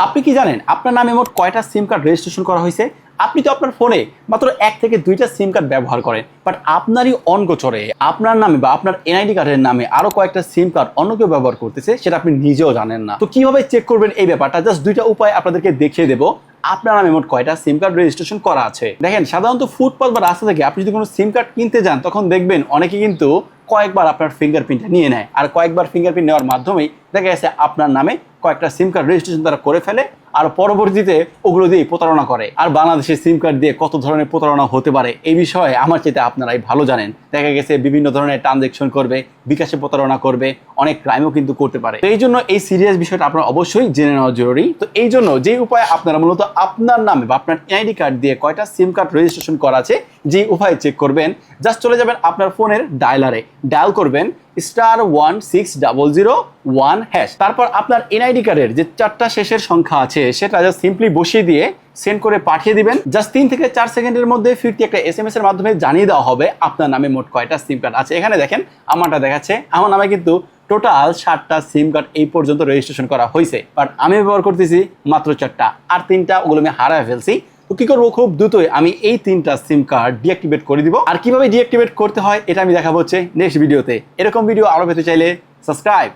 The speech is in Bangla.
আপনি কি জানেন আপনার নামে মোট কয়টা সিম কার্ড রেজিস্ট্রেশন করা হয়েছে? আপনি তো আপনার ফোনে মাত্র 1 থেকে 2টা সিম কার্ড ব্যবহার করেন, বাট আপনারই অনগোচরে আপনার নামে বা আপনার এনআইডি কার্ডের নামে আরো কয়েকটা সিম কার্ড অন্য কেউ ব্যবহার করতেছে, সেটা আপনি নিজেও জানেন না। তো কিভাবে চেক করবেন এই ব্যাপারটা, জাস্ট 2টা উপায় আপনাদেরকে দেখিয়ে দেবো। আপনার নামে মোট কয়টা সিম কার্ড রেজিস্ট্রেশন করা আছে। দেখেন, সাধারণত ফুটপাথ বা রাস্তা থেকে আপনি যদি কোনো সিম কার্ড কিনতে যান, তখন দেখবেন অনেকে কিন্তু কয়েকবার আপনার ফিঙ্গারপ্রিন্টটা নিয়ে নেয়, আর কয়েকবার ফিঙ্গারপ্রিন্ট নেওয়ার মাধ্যমেই দেখা গেছে আপনার নামে কয়েকটা সিম কার্ড রেজিস্ট্রেশন তারা করে ফেলে, আর পরবর্তীতে ওগুলো দিয়ে প্রতারণা করে। আর বাংলাদেশের সিম কার্ড দিয়ে কত ধরনের প্রতারণা হতে পারে এই বিষয়ে আমার চাইতে আপনারাই ভালো জানেন। দেখা গেছে বিভিন্ন ধরনের ট্রানজেকশন করবে, বিকাশে প্রতারণা করবে, অনেক ক্রাইমও কিন্তু করতে পারে। তো এই জন্য এই সিরিয়াস বিষয়টা আপনারা অবশ্যই জেনে নেওয়া জরুরি। তো এই জন্য যে উপায় আপনারা মূলত আপনার নামে বা আপনার এনআইডি কার্ড দিয়ে কয়টা সিম কার্ড রেজিস্ট্রেশন করা আছে, যে উপায় চেক করবেন, জাস্ট চলে যাবেন আপনার ফোনের ডায়ালারে, ডায়াল করবেন *16001#। তারপর আপনার এনআইডি কার্ডের যে 4টা শেষের সংখ্যা আছে সেটা জাস্ট সিম্পলি বসিয়ে দিয়ে সেন্ড করে পাঠিয়ে দিবেন। জাস্ট 3 থেকে 4 সেকেন্ডের মধ্যে ফিরতি একটা এসএমএস এর মাধ্যমে জানিয়ে দেওয়া হবে আপনার নামে মোট কয়টা সিম কার্ড আছে। এখানে দেখেন আমারটা দেখাচ্ছে, আমার নামে কিন্তু টোটাল 7টা সিম কার্ড এই পর্যন্ত রেজিস্ট্রেশন করা হয়েছে, বাট আমি ব্যবহার করতেছি মাত্র 4টা, আর 3টা ওগুলো আমি হারায় ফেলছি। তো কি করবো, খুব দ্রুতই আমি এই 3টা সিম কার্ড ডিঅ্যাক্টিভেট করে দিব। আর কিভাবে ডিঅ্যাক্টিভেট করতে হয় এটা আমি দেখাবো হচ্ছে নেক্সট ভিডিওতে। এরকম ভিডিও আরো পেতে চাইলে সাবস্ক্রাইব